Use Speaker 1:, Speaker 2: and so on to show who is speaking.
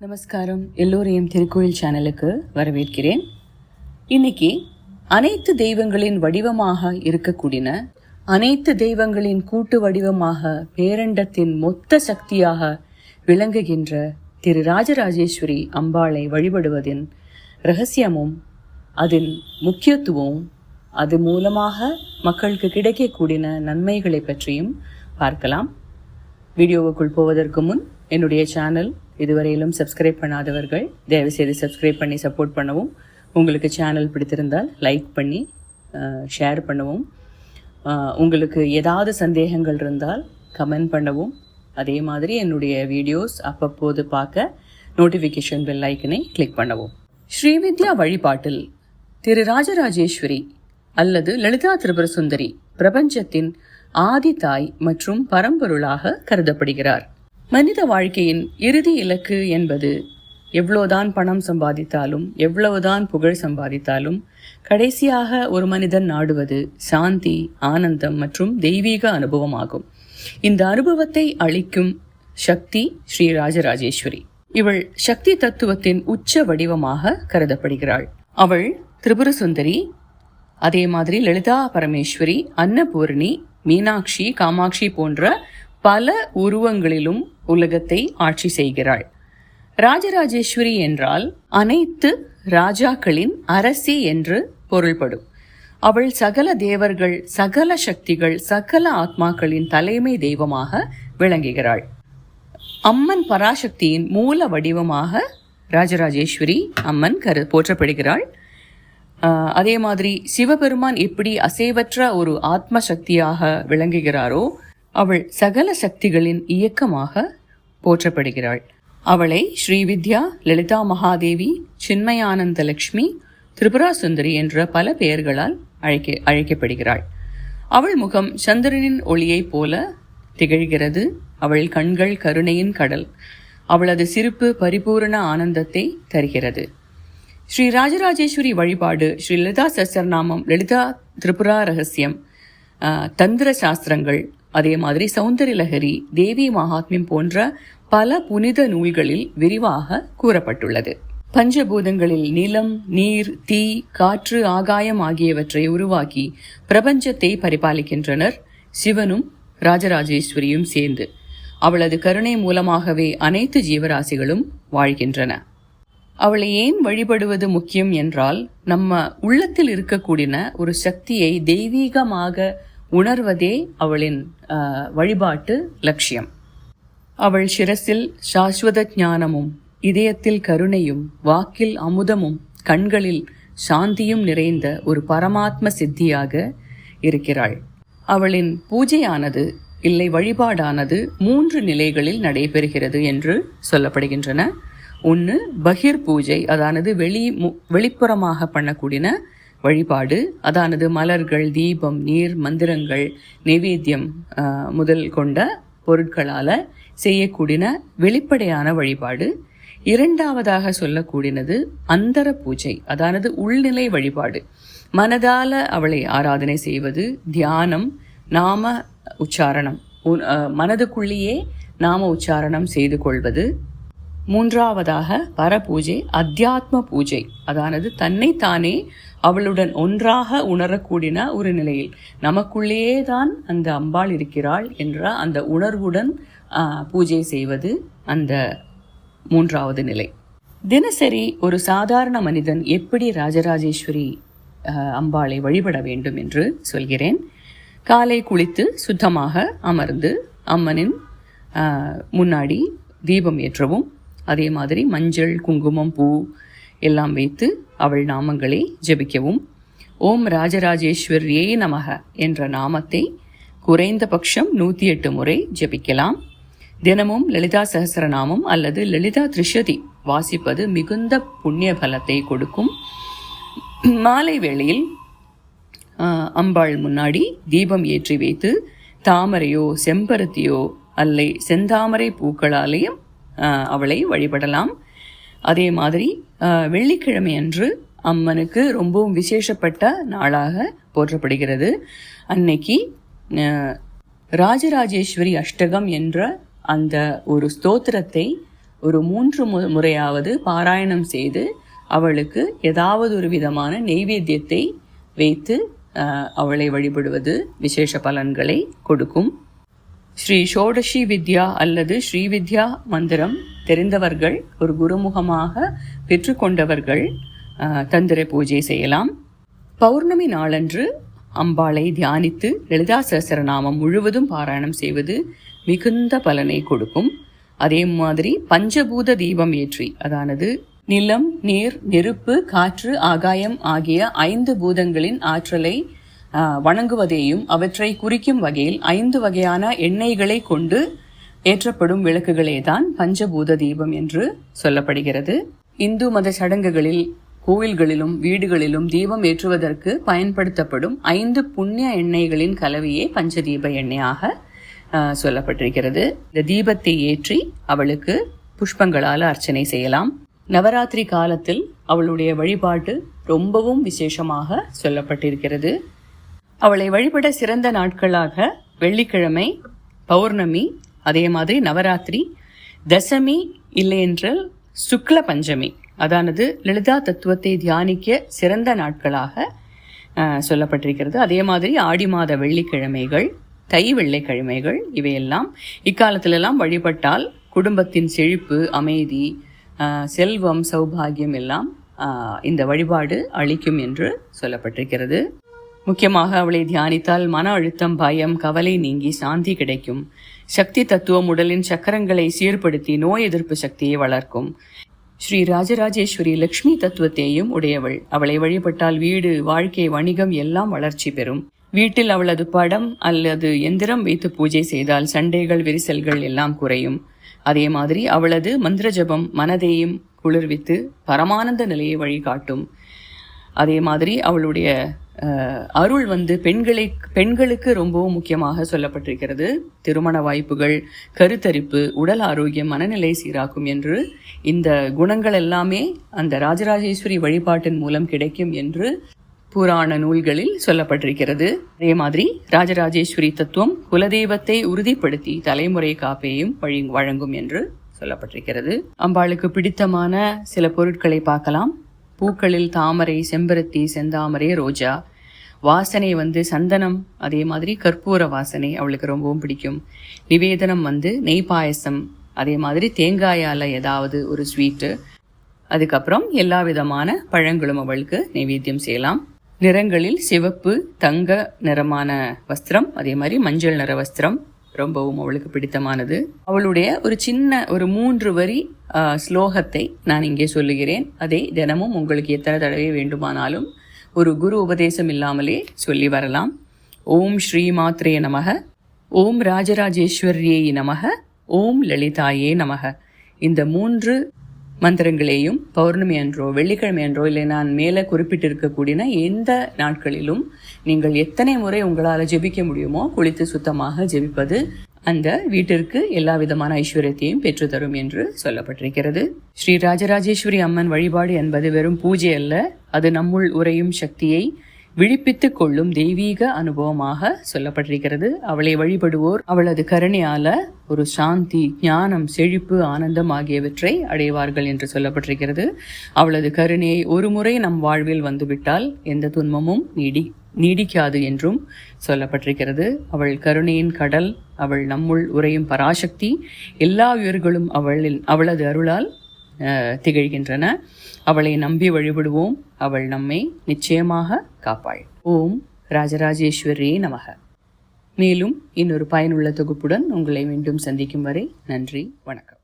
Speaker 1: நமஸ்காரம். எல்லோரையும் திருக்கோயில் சேனலுக்கு வரவேற்கிறேன். இன்னைக்கு அனைத்து தெய்வங்களின் வடிவமாக இருக்கக்கூடிய, அனைத்து தெய்வங்களின் கூட்டு வடிவமாக, பேரண்டத்தின் மொத்த சக்தியாக விளங்குகின்ற திரு ராஜராஜேஸ்வரி அம்பாளை வழிபடுவதின் ரகசியமும் அதன் முக்கியத்துவமும் அது மூலமாக மக்களுக்கு கிடைக்கக்கூடிய நன்மைகளை பற்றியும் பார்க்கலாம். வீடியோவுக்குள் போவதற்கு முன் என்னுடைய சேனல் இதுவரையிலும் சப்ஸ்கிரைப் பண்ணாதவர்கள் தயவுசெய்து சப்ஸ்கிரைப் பண்ணி சப்போர்ட் பண்ணவும், உங்களுக்கு சேனல் பிடித்திருந்தால் லைக் பண்ணி ஷேர் பண்ணவும், உங்களுக்கு ஏதாவது சந்தேகங்கள் இருந்தால் கமெண்ட் பண்ணவும், அதே மாதிரி என்னுடைய வீடியோஸ் அப்பப்போது பார்க்க நோட்டிஃபிகேஷன் பெல் ஐக்கனை கிளிக் பண்ணவும். ஸ்ரீவித்யா வழிபாட்டில் திரு ராஜராஜேஸ்வரி அல்லது லலிதா திரிபுர சுந்தரி பிரபஞ்சத்தின் ஆதி தாய் மற்றும் பரம்பொருளாக கருதப்படுகிறார். மனித வாழ்க்கையின் இறுதி இலக்கு என்பது எவ்வளவுதான் பணம் சம்பாதித்தாலும், எவ்வளவுதான் புகழ் சம்பாதித்தாலும், கடைசியாக ஒரு மனிதன் நாடுவது சாந்தி, ஆனந்தம் மற்றும் தெய்வீக அனுபவமாகும். இந்த அனுபவத்தை அளிக்கும் சக்தி ஸ்ரீ ராஜராஜேஸ்வரி. இவள் சக்தி தத்துவத்தின் உச்ச வடிவமாக கருதப்படுகிறாள். அவள் திரிபுர சுந்தரி, அதே மாதிரி லலிதா பரமேஸ்வரி, அன்னபூர்ணி, மீனாட்சி, காமாட்சி போன்ற பல உருவங்களிலும் உலகத்தை ஆட்சி செய்கிறாள். ராஜராஜேஸ்வரி என்றால் அனைத்து ராஜாக்களின் அரசி என்று பொருள்படும். அவள் சகல தேவர்கள், சகல சக்திகள், சகல ஆத்மாக்களின் தலைமை தெய்வமாக விளங்குகிறாள். அம்மன் பராசக்தியின் மூல வடிவமாக ராஜராஜேஸ்வரி அம்மன் போற்றப்படுகிறாள். அதே மாதிரி சிவபெருமான் எப்படி அசைவற்ற ஒரு ஆத்ம சக்தியாக விளங்குகிறாரோ, அவள் சகல சக்திகளின் இயக்கமாக போற்றப்படுகிறாள். அவளை ஸ்ரீவித்யா, லலிதா மகாதேவி, சின்மயானந்த லட்சுமி, திரிபுரா சுந்தரி என்ற பல பெயர்களால் அழைக்கப்படுகிறாள். அவள் முகம் சந்திரனின் ஒளியைப் போல திகழ்கிறது. அவள் கண்கள் கருணையின் கடல். அவளது சிரிப்பு பரிபூரண ஆனந்தத்தை தருகிறது. ஸ்ரீ ராஜராஜேஸ்வரி வழிபாடு, ஸ்ரீ லலிதா சஹஸ்ரநாமம், லலிதா திரிபுரா ரகசியம், தந்திர சாஸ்திரங்கள், அதே மாதிரி சௌந்தரிய லஹரி, தேவி மகாத்மியம் போன்ற பல புனித நூல்களில் விரிவாக கூறப்பட்டுள்ளது. பஞ்சபூதங்களில் நிலம், நீர், தீ, காற்று, ஆகாயம் ஆகியவற்றை உருவாக்கி பிரபஞ்சத்தை பரிபாலிக்கின்றனர் சிவனும் ராஜராஜேஸ்வரியும் சேர்ந்து. அவளது கருணை மூலமாகவே அனைத்து ஜீவராசிகளும் வாழ்கின்றன. அவளை ஏன் வழிபடுவது முக்கியம் என்றால், நம்ம உள்ளத்தில் இருக்கக்கூடிய ஒரு சக்தியை தெய்வீகமாக உணர்வதே அவளின் வழிபாட்டு லட்சியம். அவள் சிரசில் சாஸ்வத ஞானமும், இதயத்தில் கருணையும், வாக்கில் அமுதமும், கண்களில் சாந்தியும் நிறைந்த ஒரு பரமாத்ம சித்தியாக இருக்கிறாள். அவளின் பூஜையானது இல்லை வழிபாடானது 3 நிலைகளில் நடைபெறுகிறது என்று சொல்லப்படுகின்றன. ஒன்று பகிர் பூஜை, அதானது வெளிப்புறமாக பண்ணக்கூடிய வழிபாடு, அதானது மலர்கள், தீபம், நீர், மந்திரங்கள், நைவேத்தியம் முதல் கொண்ட பொருட்களால் செய்யக்கூடிய வெளிப்படையான வழிபாடு. இரண்டாவதாக சொல்லக்கூடியது அந்தர பூஜை, அதானது உள்நிலை வழிபாடு. மனதால அவளை ஆராதனை செய்வது, தியானம், நாம உச்சாரணம், மனதுக்குள்ளேயே நாம உச்சாரணம் செய்து கொள்வது. மூன்றாவதாக பரபூஜை, அத்தியாத்ம பூஜை, அதானது தன்னைத்தானே அவளுடன் ஒன்றாக உணரக்கூடிய ஒரு நிலையில் நமக்குள்ளேயே தான் அந்த அம்பாள் இருக்கிறாள் என்ற அந்த உணர்வுடன் பூஜை செய்வது அந்த மூன்றாவது நிலை. தினசரி ஒரு சாதாரண மனிதன் எப்படி ராஜராஜேஸ்வரி அம்பாளை வழிபட வேண்டும் என்று சொல்கிறேன். காலை குளித்து சுத்தமாக அமர்ந்து அம்மனின் முன்னாடி தீபம் ஏற்றவும், அதே மாதிரி மஞ்சள், குங்குமம், பூ எல்லாம் வைத்து அவள் நாமங்களை ஜபிக்கவும். ஓம் ராஜராஜேஸ்வரியே நமக என்ற நாமத்தை குறைந்தபட்சம் 108 முறை ஜபிக்கலாம். தினமும் லலிதா சஹஸ்ரநாமம் அல்லது லலிதா திரிஷதி வாசிப்பது மிகுந்த புண்ணிய பலத்தை கொடுக்கும். மாலை வேளையில் அம்பாள் முன்னாடி தீபம் ஏற்றி வைத்து தாமரையோ செம்பருத்தியோ அல்லை செந்தாமரை பூக்களாலேயும் அவளை வழிபடலாம். அதே மாதிரி வெள்ளிக்கிழமை அன்று அம்மனுக்கு ரொம்பவும் விசேஷப்பட்ட நாளாக போற்றப்படுகிறது. அன்னைக்கு ராஜராஜேஸ்வரி அஷ்டகம் என்ற அந்த ஒரு ஸ்தோத்திரத்தை ஒரு 3 முறையாவது பாராயணம் செய்து அவளுக்கு ஏதாவது ஒரு விதமான நெய்வேத்தியத்தை வைத்து அவளை வழிபடுவது விசேஷ பலன்களை கொடுக்கும். ஸ்ரீ ஷோடஷி வித்யா அல்லது ஸ்ரீவித்யா மந்திரம் தெரிந்தவர்கள், ஒரு குருமுகமாக பெற்றுக்கொண்டவர்கள் தந்திர பூஜை செய்யலாம். பௌர்ணமி நாளன்று அம்பாளை தியானித்து லலிதா சஹஸ்ரநாமம் முழுவதும் பாராயணம் செய்வது மிகுந்த பலனை கொடுக்கும். அதே மாதிரி பஞ்சபூத தீபம் ஏற்றி, அதானது நிலம், நீர், நெருப்பு, காற்று, ஆகாயம் ஆகிய 5 பூதங்களின் ஆற்றலை வணங்குவதையும் அவற்றை குறிக்கும் வகையில் 5 வகையான எண்ணெய்களை கொண்டு ஏற்றப்படும் விளக்குகளே தான் பஞ்சபூத தீபம் என்று சொல்லப்படுகிறது. இந்து மத சடங்குகளில், கோவில்களிலும் வீடுகளிலும் தீபம் ஏற்றுவதற்கு பயன்படுத்தப்படும் 5 புண்ணிய எண்ணெய்களின் கலவையே பஞ்சதீப எண்ணெயாக சொல்லப்பட்டிருக்கிறது. இந்த தீபத்தை ஏற்றி அவளுக்கு புஷ்பங்களால் அர்ச்சனை செய்யலாம். நவராத்திரி காலத்தில் அவளுடைய வழிபாட்டு ரொம்பவும் விசேஷமாக சொல்லப்பட்டிருக்கிறது. அவளை வழிபட சிறந்த நாட்களாக வெள்ளிக்கிழமை, பௌர்ணமி, அதே மாதிரி நவராத்திரி, தசமி, இல்லையென்றால் சுக்ல பஞ்சமி, அதானது லலிதா தத்துவத்தை தியானிக்க சிறந்த நாட்களாக சொல்லப்பட்டிருக்கிறது. அதே மாதிரி ஆடி மாத வெள்ளிக்கிழமைகள், தை வெள்ளிக்கிழமைகள், இவையெல்லாம் இக்காலத்திலெல்லாம் வழிபட்டால் குடும்பத்தின் செழிப்பு, அமைதி, செல்வம், சௌபாகியம் எல்லாம் இந்த வழிபாடு அளிக்கும் என்று சொல்லப்பட்டிருக்கிறது. முக்கியமாக அவளை தியானித்தால் மன அழுத்தம், பயம், கவலை நீங்கி சாந்தி கிடைக்கும். சக்தி தத்துவம் உடலின் சக்கரங்களை சீர்படுத்தி நோய் எதிர்ப்பு சக்தியை வளர்க்கும். ஸ்ரீ ராஜராஜேஸ்வரி லக்ஷ்மி தத்துவத்தையும் உடையவள். அவளை வழிபட்டால் வீடு, வாழ்க்கை, வணிகம் எல்லாம் வளர்ச்சி பெறும். வீட்டில் அவளது படம் அல்லது எந்திரம் வைத்து பூஜை செய்தால் சண்டைகள், விரிசல்கள் எல்லாம் குறையும். அதே மாதிரி அவளது மந்திர ஜபம் மனதையும் குளிர்வித்து பரமானந்த நிலையை வழிகாட்டும். அதே மாதிரி அவளுடைய அருள் பெண்களுக்கு ரொம்பவும் முக்கியமாக சொல்லப்பட்டிருக்கிறது. திருமண வாய்ப்புகள், கருத்தரிப்பு, உடல் ஆரோக்கியம், மனநிலை சீராக்கும் என்று இந்த குணங்கள் எல்லாமே அந்த ராஜராஜேஸ்வரி வழிபாட்டின் மூலம் கிடைக்கும் என்று புராண நூல்களில் சொல்லப்பட்டிருக்கிறது. அதே மாதிரி ராஜராஜேஸ்வரி தத்துவம் குலதெய்வத்தை உறுதிப்படுத்தி தலைமுறை காப்பையும் வழங்கும் என்று சொல்லப்பட்டிருக்கிறது. அம்பாளுக்கு பிடித்தமான சில பொருட்களை பார்க்கலாம். பூக்களில் தாமரை, செம்பருத்தி, செந்தாமரை, ரோஜா. வாசனை சந்தனம், அதே மாதிரி கற்பூர வாசனை அவளுக்கு ரொம்பவும் பிடிக்கும். நிவேதனம் நெய் பாயசம், அதே மாதிரி தேங்காயால் ஏதாவது ஒரு ஸ்வீட்டு. அதுக்கப்புறம் எல்லா விதமான பழங்களும் அவளுக்கு நைவேத்தியம் செய்யலாம். நிறங்களில் சிவப்பு, தங்க நிறமான வஸ்திரம், அதே மாதிரி மஞ்சள் நிற வஸ்திரம் ரொம்பவும் அவளுக்கு பிடித்தமானது. அவளுடைய ஒரு சின்ன 3 வரி ஸ்லோகத்தை நான் இங்கே சொல்லுகிறேன். அதை தினமும் உங்களுக்கு எத்தனை தடவை வேண்டுமானாலும் ஒரு குரு உபதேசம் இல்லாமலே சொல்லி வரலாம். ஓம் ஸ்ரீ மாத்ரே நமக, ஓம் ராஜராஜேஸ்வரியை நமக, ஓம் லலிதாயே நமக. இந்த 3 மந்திரங்களையும் பௌர்ணமி அன்றோ, வெள்ளிக்கிழமை அன்றோ, இல்லை நான் மேலே குறிப்பிட்டிருக்கக்கூடிய எந்த நாட்களிலும் நீங்கள் எத்தனை முறை உங்களால் ஜெபிக்க முடியுமோ குளித்து சுத்தமாக ஜெபிப்பது அந்த வீட்டிற்கு எல்லா விதமான ஐஸ்வர்யத்தையும் பெற்றுத்தரும் என்று சொல்லப்பட்டிருக்கிறது. ஸ்ரீ ராஜராஜேஸ்வரி அம்மன் வழிபாடு என்பது வெறும் பூஜை அல்ல, அது நம்முள் உறையும் சக்தியை விழிப்பித்துக் கொள்ளும் தெய்வீக அனுபவமாக சொல்லப்பட்டிருக்கிறது. அவளை வழிபடுவோர் அவளது கருணையால ஒரு சாந்தி, ஞானம், செழிப்பு, ஆனந்தம் ஆகியவற்றை அடைவார்கள் என்று சொல்லப்பட்டிருக்கிறது. அவளது கருணையை ஒரு முறை நம் வாழ்வில் வந்துவிட்டால் எந்த துன்பமும் நீடிக்காது என்றும் சொல்லப்பட்டிருக்கிறது. அவள் கருணையின் கடல், அவள் நம்முள் உறையும் பராசக்தி. எல்லா உயிர்களும் அவளது அருளால் திகழ்கின்றன. அவளை நம்பி வழிபடுவோம், அவள் நம்மை நிச்சயமாக காப்பாள். ஓம் ராஜராஜேஸ்வரியே நமக. மேலும் இன்னொரு பயனுள்ள தொகுப்புடன் உங்களை மீண்டும் சந்திக்கும் வரை நன்றி, வணக்கம்.